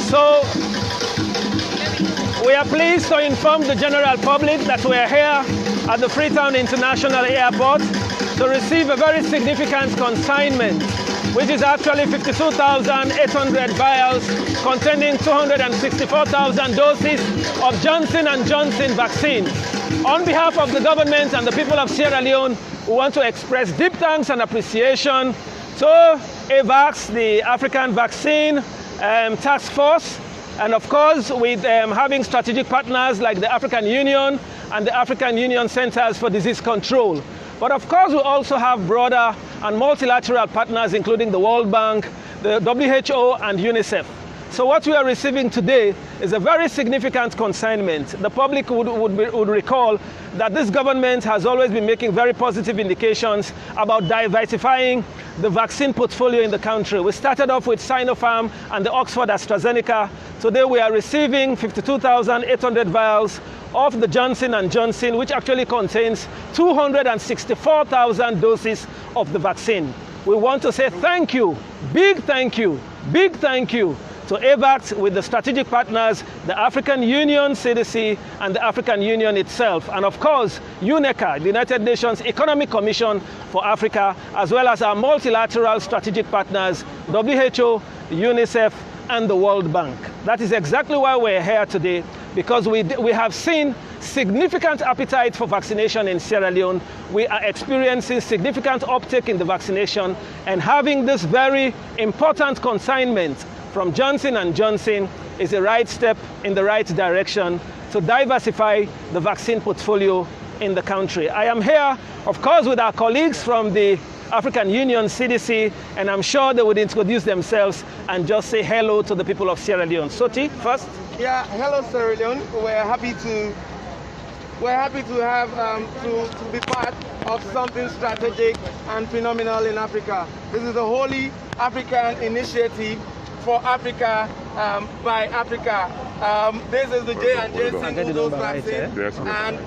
So we are pleased to inform the general public that we are here at the Freetown International Airport to receive a very significant consignment, which is actually 52,800 vials containing 264,000 doses of Johnson & Johnson vaccine. On behalf of the government and the people of Sierra Leone, we want to express deep thanks and appreciation to AVAX, the African Vaccine Task Force, and of course with having strategic partners like the African Union and the African Union Centers for Disease Control. But of course we also have broader and multilateral partners, including the World Bank, the WHO and UNICEF. So what we are receiving today is a very significant consignment. The public would recall that this government has always been making very positive indications about diversifying the vaccine portfolio in the country. We started off with Sinopharm and the Oxford AstraZeneca. Today we are receiving 52,800 vials of the Johnson & Johnson, which actually contains 264,000 doses of the vaccine. We want to say thank you, big thank you to AVAX with the strategic partners, the African Union CDC and the African Union itself, and of course UNECA, the United Nations Economic Commission for Africa, as well as our multilateral strategic partners, WHO, UNICEF and the World Bank. That is exactly why we're here today, because we have seen significant appetite for vaccination in Sierra Leone. We are experiencing significant uptake in the vaccination, and having this very important consignment from Johnson & Johnson is a right step in the right direction to diversify the vaccine portfolio in the country. I am here, of course, with our colleagues from the African Union CDC, and I'm sure they would introduce themselves and just say hello to the people of Sierra Leone. Soti, first. Yeah, hello Sierra Leone. We're happy to have to be part of something strategic and phenomenal in Africa. This is a wholly African initiative for Africa, by Africa. This is the J&J single-dose vaccine, and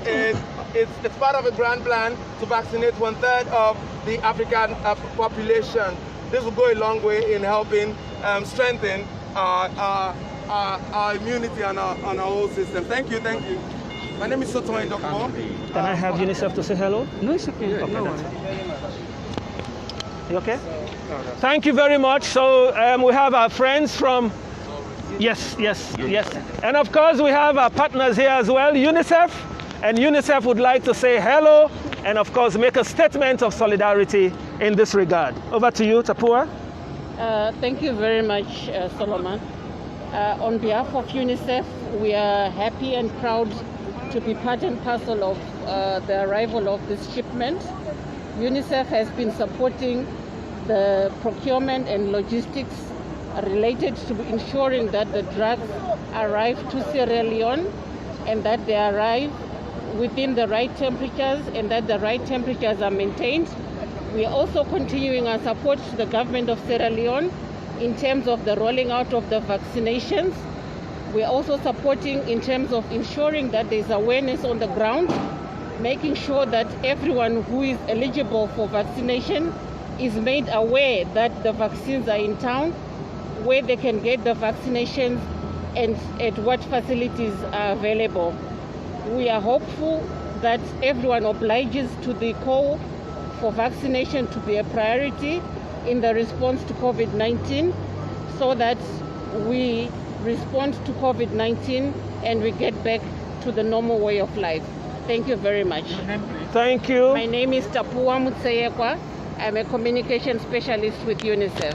it's part of a grand plan to vaccinate 1/3 of the African population. This will go a long way in helping strengthen our immunity and our whole system. Thank you. My name is Sotoy Dokmo. Can I have UNICEF to say hello? No, it's okay. Okay, No. You okay? Thank you very much. So we have our friends from, yes. And of course we have our partners here as well, UNICEF. And UNICEF would like to say hello and of course make a statement of solidarity in this regard. Over to you, Tapua. Thank you very much, Solomon. On behalf of UNICEF, we are happy and proud to be part and parcel of the arrival of this shipment. UNICEF has been supporting the procurement and logistics related to ensuring that the drugs arrive to Sierra Leone and that they arrive within the right temperatures and that the right temperatures are maintained. We are also continuing our support to the government of Sierra Leone in terms of the rolling out of the vaccinations. We are also supporting in terms of ensuring that there is awareness on the ground, making sure that everyone who is eligible for vaccination is made aware that the vaccines are in town, where they can get the vaccinations and at what facilities are available. We are hopeful that everyone obliges to the call for vaccination to be a priority in the response to COVID-19, so that we respond to COVID-19 and we get back to the normal way of life. Thank you very much. Thank you. My name is Tapua Mutseyekwa. I'm a communication specialist with UNICEF.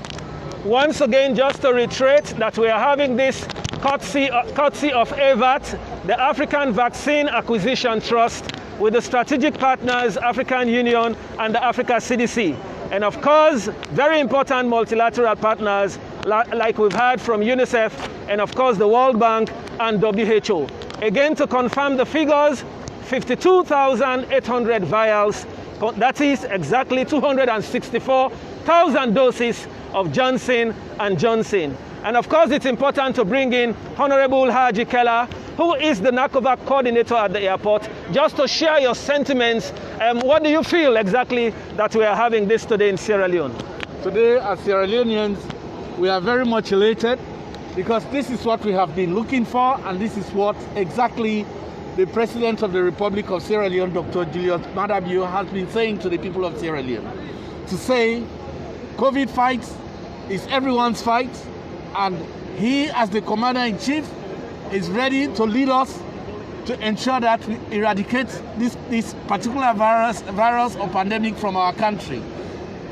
Once again, just to reiterate that we are having this courtesy of AVAT, the African Vaccine Acquisition Trust, with the strategic partners, African Union and the Africa CDC. And of course, very important multilateral partners like we've heard from UNICEF and of course the World Bank and WHO. Again, to confirm the figures, 52,800 vials, that is exactly 264,000 doses of Johnson & Johnson. And of course, it's important to bring in Honorable Haji Keller, who is the NACOVAC coordinator at the airport, just to share your sentiments. What do you feel exactly that we are having this today in Sierra Leone? Today, as Sierra Leoneans, We are very much elated because this is what we have been looking for, and this is what exactly the President of the Republic of Sierra Leone, Dr. Julius Maada Bio, has been saying to the people of Sierra Leone. To say, COVID fight is everyone's fight, and he, as the Commander-in-Chief, is ready to lead us to ensure that we eradicate this particular virus or pandemic from our country.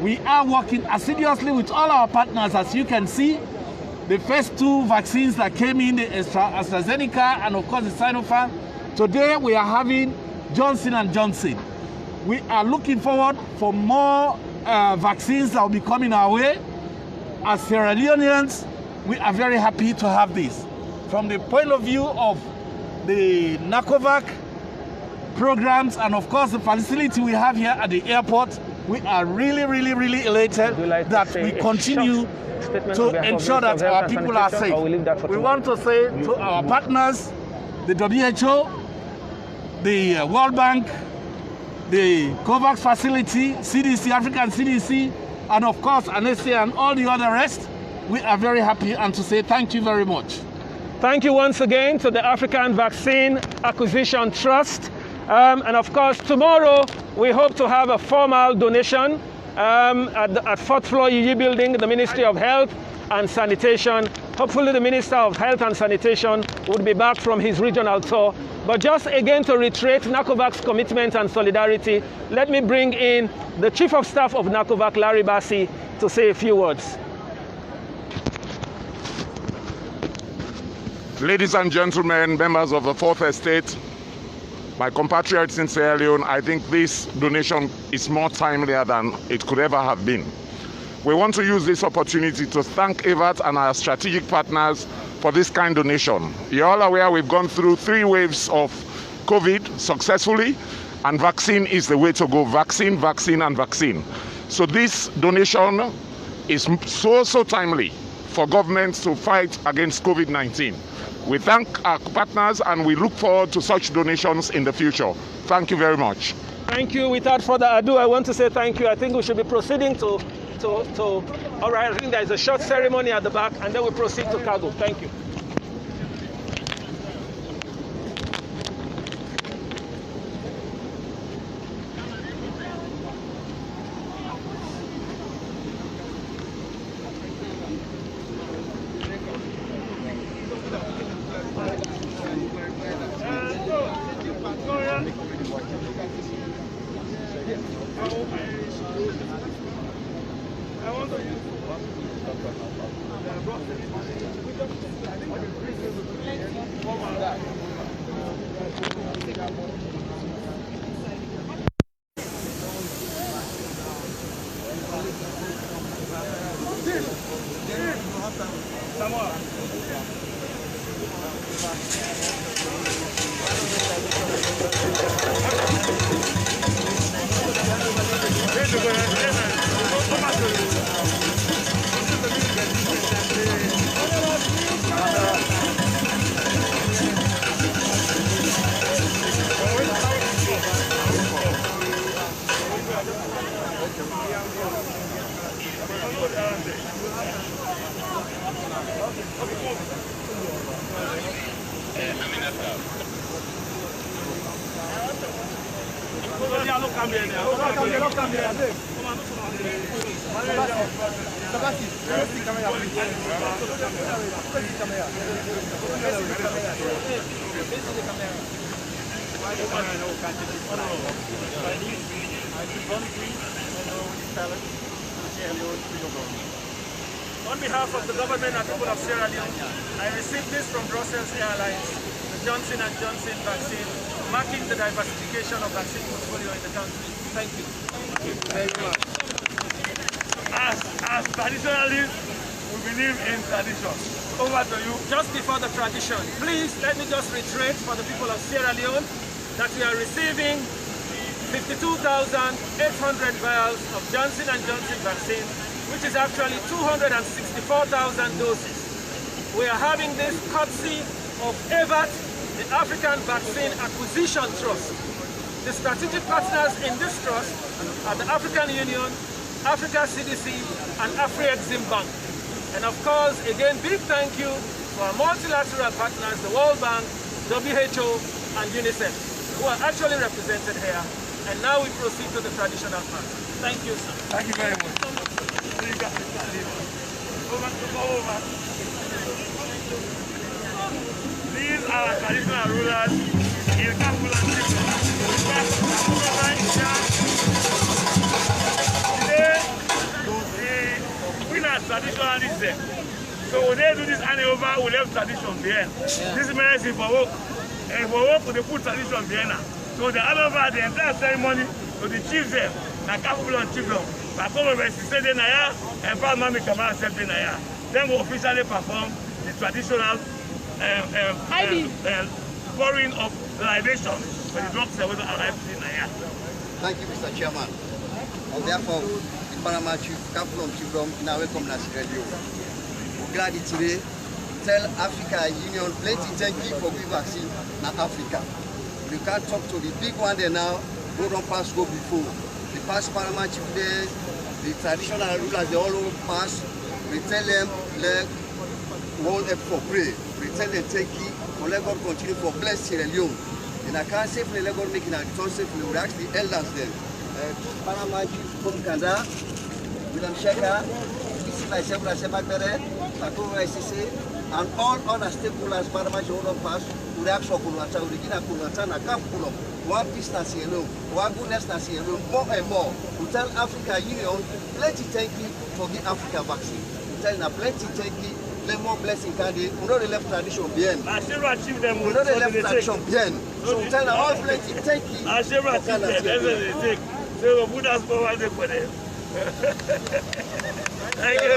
We are working assiduously with all our partners, as you can see. The first 2 vaccines that came in, the AstraZeneca and of course the Sinopharm. Today we are having Johnson & Johnson. We are looking forward for more vaccines that will be coming our way. As Sierra Leoneans, we are very happy to have this. From the point of view of the NACOVAC programs and of course the facility we have here at the airport, we are really elated that we continue to ensure that our people are safe. We want to say to our partners, the WHO, the World Bank, the COVAX facility, CDC, African CDC, and of course ANESA and all the other rest, we are very happy and to say thank you very much. Thank you once again to the African Vaccine Acquisition Trust. And of course, tomorrow we hope to have a formal donation at 4th floor UG building, the Ministry of Health and Sanitation. Hopefully the Minister of Health and Sanitation would be back from his regional tour. But just again to reiterate NACOVAC's commitment and solidarity, let me bring in the Chief of Staff of NACOVAC, Larry Bassi, to say a few words. Ladies and gentlemen, members of the Fourth Estate, my compatriots in Sierra Leone, I think this donation is more timelier than it could ever have been. We want to use this opportunity to thank EVAT and our strategic partners for this kind donation. You're all aware we've gone through 3 waves of COVID successfully, and vaccine is the way to go. Vaccine, vaccine, and vaccine. So this donation is so timely for governments to fight against COVID-19. We thank our partners and we look forward to such donations in the future. Thank you very much. Thank you. Without further ado, I want to say thank you. I think we should be proceeding to all right, I think there is a short ceremony at the back and then we proceed to cargo. Thank you. On behalf of the government and people of Sierra Leone, I received this from Brussels Airlines, the Johnson & Johnson vaccine, marking the diversification of vaccine portfolio in the country. Thank you. Very much. As traditionalists, we believe in tradition. Over to you. Just before the tradition, please let me just reiterate for the people of Sierra Leone that we are receiving 52,800 vials of Johnson & Johnson vaccine, which is actually 264,000 doses. We are having this courtesy of EVAT, the African Vaccine Acquisition Trust. The strategic partners in this trust are the African Union, Africa CDC, and Afri-Exim Bank. And of course, again, big thank you to our multilateral partners, the World Bank, WHO, and UNICEF, who are actually represented here. And now we proceed to the traditional part. Thank you, sir. Thank you very much. Over. These are our traditional rulers in Kapula. Today, the winners traditionalism. So when they do this handover, we left tradition behind. Yeah. This means for work. And for work, they put tradition behind. So the handover, the entire ceremony, to the chiefs there, na Kapula and chiefdom. Perform over 6 days naya, and Paul Mami Kamara 7 days naya. Then we officially perform the traditional pouring of libation when the drugs are arrived in Naya. Thank you, Mr. Chairman. On behalf of the Panama Chief, Captain Chiefdom, in our welcome to Sierra Leone. We're glad today tell Africa Union plenty thank you for giving vaccine in Africa. We can't talk to the big one there now, go don't pass go before. The past Panama Chief there, the traditional rulers, they all pass. We tell them, let one up for pray. We tell them thank you, for let God continue for bless Sierra Leone. And I can't safely let God make it a return safely. We ask the elders then. Panama Chief from Kanda, William Sheka, Isi myself, Rasemakere, Takova SCC, and all other stakeholders, Panama Chief pass, we ask for Kulwata, Urigina Kulwata, and Kampulo. One peace na Sierra Leone, one goodness na Sierra Leone, more and more. We tell Africa Union, plenty thank you for the Africa vaccine. We tell them plenty thank you. Let more blessing candy. We know the left tradition behind. I shall achieve them. We know the left tradition behind. So we tell them all plenty thank you. I shall achieve them. That's what they take. So we put us forward for them. Thank you.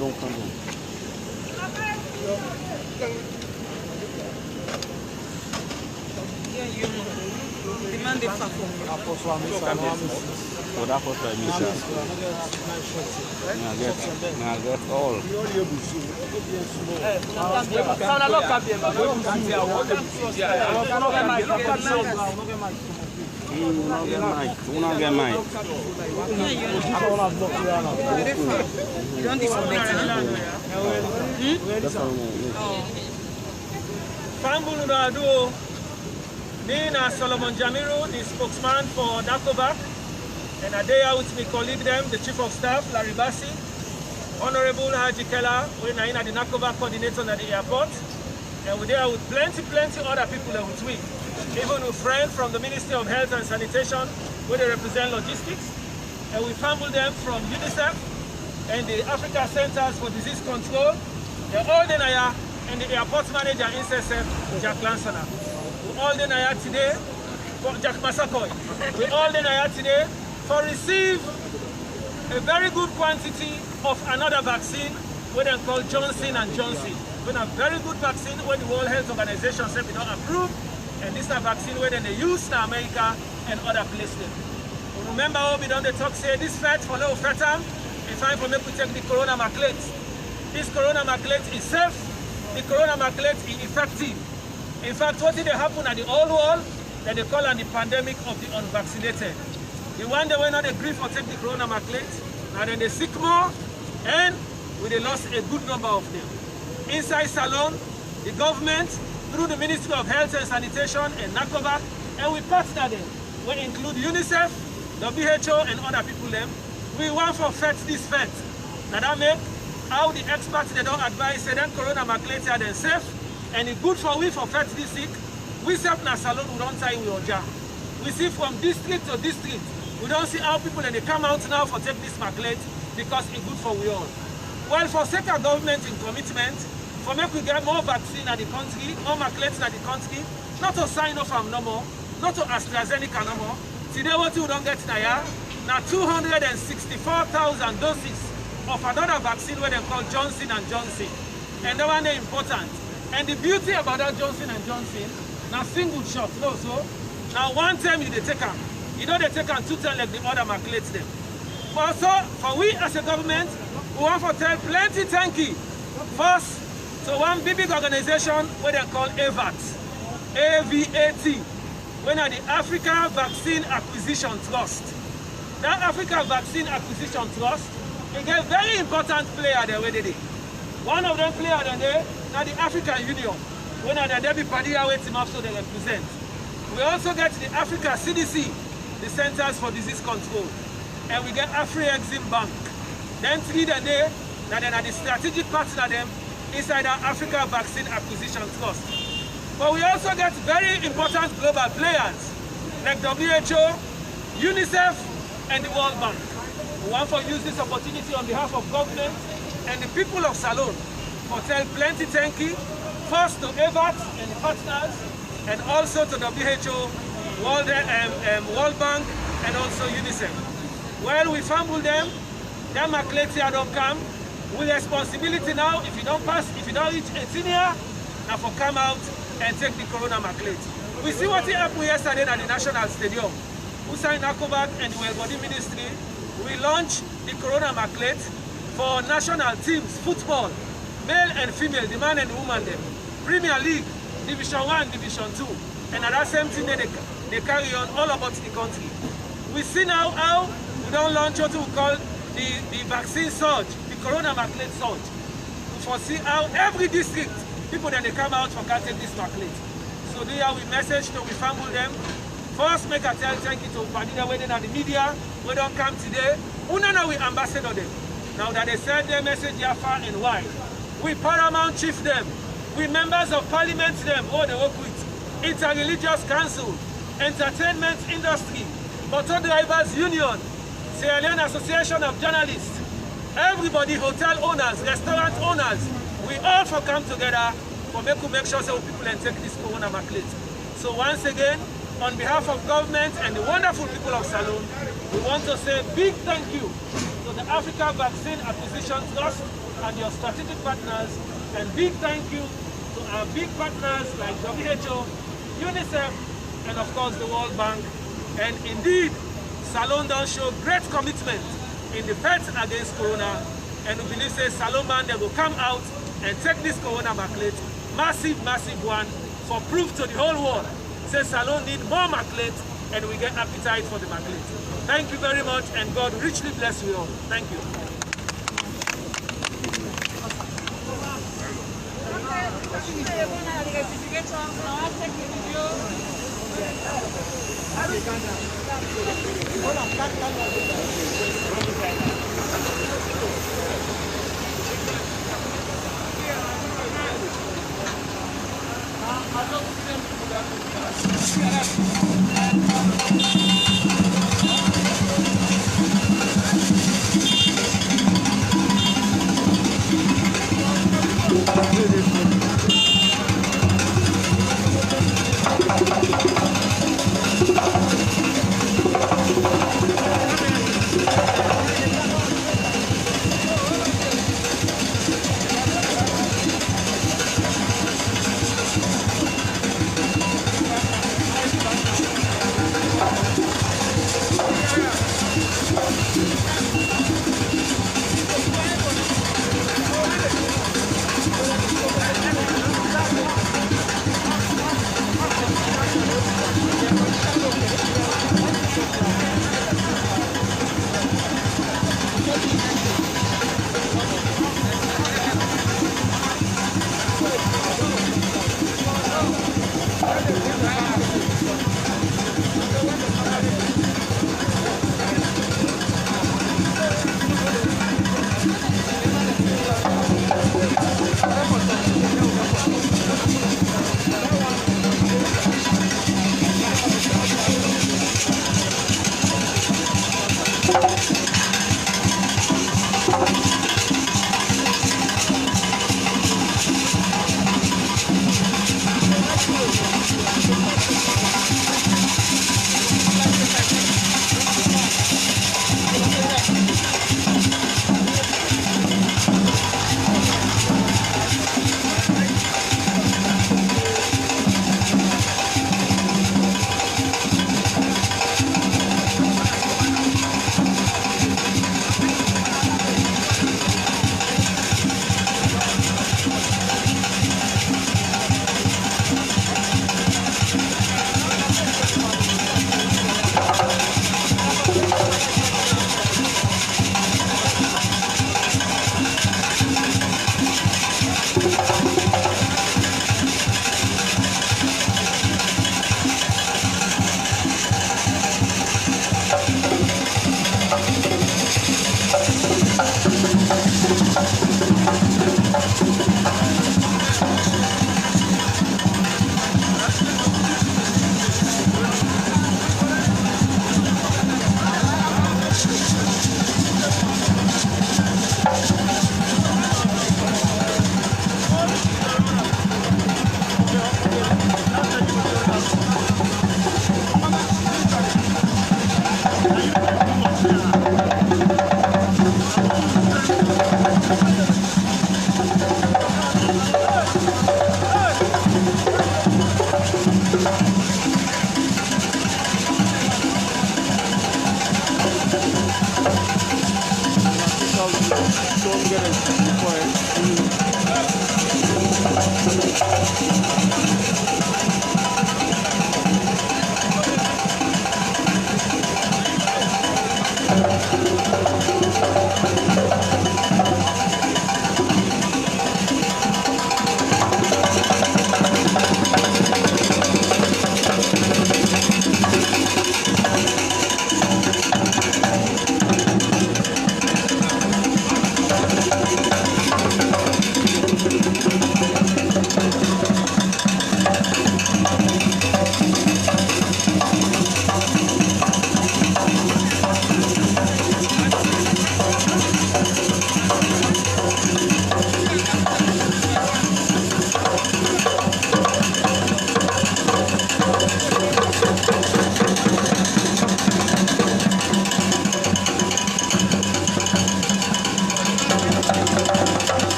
Donc, demande So that was my mission. I get all. Nina Solomon Jamiru, the spokesman for NACOVAC, and a day out with me colleague them, the Chief of Staff, Larry Bassi, Honorable Haji Kela, we're the NACOVAC coordinator at the airport, and we're there with plenty other people that with we. Even with friends from the Ministry of Health and Sanitation, where they represent logistics, and we fumbled them from UNICEF and the Africa Centers for Disease Control, the all the Naya, and the airport manager in SSF, Jack Lansana. We all the Naya today, for Jack Masakoy. We all the Naya today for receive a very good quantity of another vaccine, what they call Johnson & Johnson. We have very good vaccine when the World Health Organization said we don't approve, and this is a vaccine where they use in America and other places. Remember how we don't talk say this fat for no fatal, it's time for me to take the corona maclate. This corona maclate is safe, the corona maclate is effective. In fact, what did happen at the old world that they call on the pandemic of the unvaccinated. The one that were not agree for take the corona maclate, and then they sick more, and we lost a good number of them. Inside Salon, the government, through the Ministry of Health and Sanitation and NACOVAC, and we partner them. We include UNICEF, WHO, and other people them. We want for fight this fight. Now that make how the experts they don't advise say then corona maclate are then safe and it's good for we for fight this sick. We self na Salon we don't tie we oja. We see from district to district. We don't see how people and they come out now for take this maclate because it's good for we all. Well, for sake of government in commitment, for make we get more vaccine in the country, more maclates in the country, not to sign off from no more, not to AstraZeneca no more. Today what you don't get now, now 264,000 doses of another vaccine where they call Johnson & Johnson. And that one is important. And the beauty about that Johnson & Johnson, now single shot, no, so now one time you take them. You know they take them 2 times like the other maclates them. But also, for we as a government, we want to tell plenty thank you. First, to one big organization where they call AVAT, A-V-A-T, when are the Africa Vaccine Acquisition Trust. That Africa Vaccine Acquisition Trust, they get very important player there where they did. One of them player there, now the African Union, when are the Debbie Padilla team up so they represent. We also get the Africa CDC, the Centers for Disease Control, and we get Afri-Exim Bank. Then 3 there, now then are the strategic partner them inside our Africa Vaccine Acquisition Trust. But we also get very important global players like WHO, UNICEF, and the World Bank. We want to use this opportunity on behalf of government and the people of Salon for tell plenty thank you, first to AVAT and the partners, and also to WHO, World Bank, and also UNICEF. Well, we fumble them, them maclates don't come. With responsibility now, if you don't pass, if you don't reach 18 years, now for come out and take the corona maclate. We see what happened yesterday at the National Stadium. We signed NACOVAC and the Well Body Ministry. We launched the corona maclate for national teams, football, male and female, the man and the woman them. Premier League, Division 1, Division 2. And at that same thing they carry on all about the country. We see now how we don't launch what we call the vaccine surge, the corona maclate surge. We foresee how every district, people then they come out for can take this maclate. So there we message to we fumble them. First make a tell thank you to Padilla waiting at the media, we don't come today. We don't know we ambassador them. Now that they send their message here far and wide. We paramount chief them, we members of parliament them, all they work with, Interreligious Council, entertainment industry, motor drivers union, Sierra Leone Association of Journalists, everybody, hotel owners, restaurant owners, we all for come together for make sure so people and take this corona maclate. So once again, on behalf of government and the wonderful people of Salon, we want to say big thank you to the Africa Vaccine Acquisition Trust and your strategic partners, and big thank you to our big partners like WHO, UNICEF, and of course the World Bank, and indeed Salone don't show great commitment in the fight against Corona, and we believe say Salone man they will come out and take this Corona maclet, massive one, for proof to the whole world. Say Salone need more maclet, and we get appetite for the maclet. Thank you very much, and God richly bless you all. Thank you.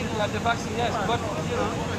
think the vaccine, yes, but you know.